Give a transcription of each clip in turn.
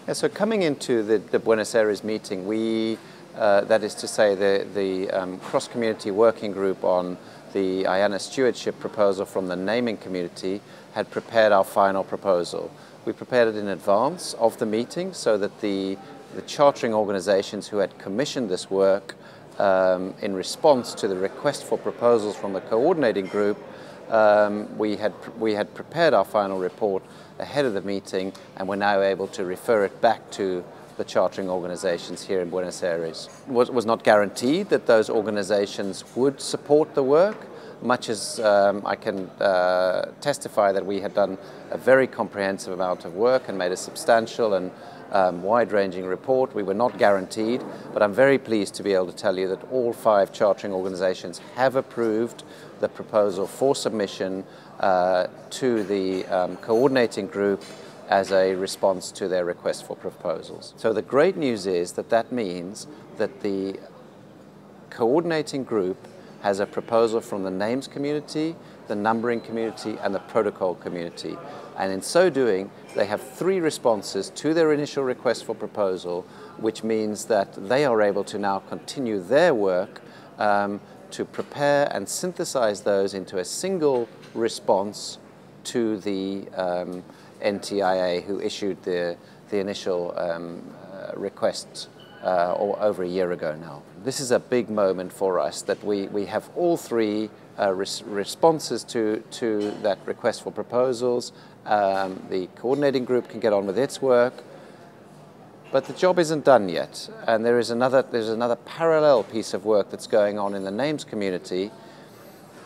Yeah, so coming into the Buenos Aires meeting, that is to say the cross-community working group on the IANA Stewardship proposal from the naming community had prepared our final proposal. We prepared it in advance of the meeting so that the chartering organizations who had commissioned this work in response to the request for proposals from the coordinating group, we had prepared our final report ahead of the meeting, and we're now able to refer it back to the chartering organizations here in Buenos Aires. It was not guaranteed that those organizations would support the work, much as I can testify that we had done a very comprehensive amount of work and made a substantial and wide-ranging report. We were not guaranteed, but I'm very pleased to be able to tell you that all 5 chartering organizations have approved the proposal for submission to the coordinating group as a response to their request for proposals. So the great news is that that means that the coordinating group has a proposal from the names community, the numbering community, and the protocol community. And in so doing, they have 3 responses to their initial request for proposal, which means that they are able to now continue their work to prepare and synthesize those into a single response to the NTIA, who issued the initial request over a year ago now. This is a big moment for us that we have all 3 responses to that request for proposals. The coordinating group can get on with its work, but the job isn't done yet, and there's another parallel piece of work that's going on in the names community,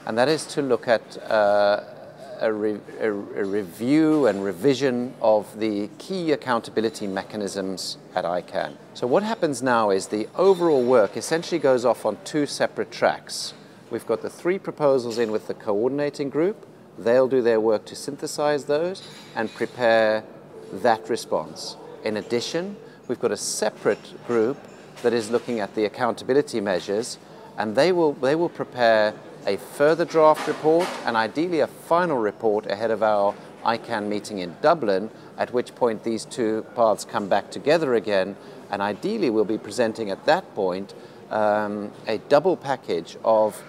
and that is to look at a review and revision of the key accountability mechanisms at ICANN. So what happens now is the overall work essentially goes off on 2 separate tracks. We've got the 3 proposals in with the coordinating group. They'll do their work to synthesize those and prepare that response. In addition, we've got a separate group that is looking at the accountability measures, and they will prepare a further draft report and ideally a final report ahead of our ICANN meeting in Dublin, at which point these 2 paths come back together again, and ideally we'll be presenting at that point a double package of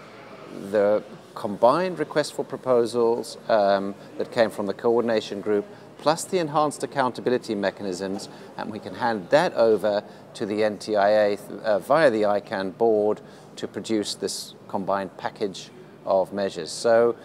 the combined request for proposals that came from the coordination group, plus the enhanced accountability mechanisms, and we can hand that over to the NTIA via the ICANN board to produce this combined package of measures. So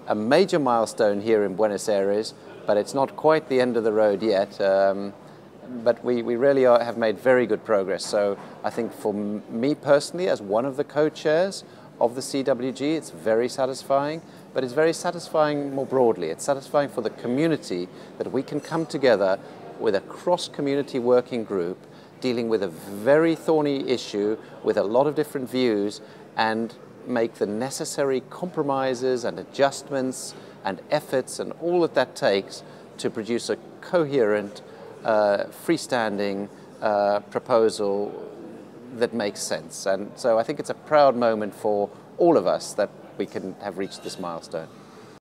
a major milestone here in Buenos Aires, but it's not quite the end of the road yet. But we really have made very good progress. So I think for me personally, as one of the co-chairs of the CWG, it's very satisfying, but it's very satisfying more broadly. It's satisfying for the community that we can come together with a cross-community working group dealing with a very thorny issue with a lot of different views and make the necessary compromises and adjustments and efforts and all that takes to produce a coherent, freestanding proposal that makes sense. And so I think it's a proud moment for all of us that we can have reached this milestone.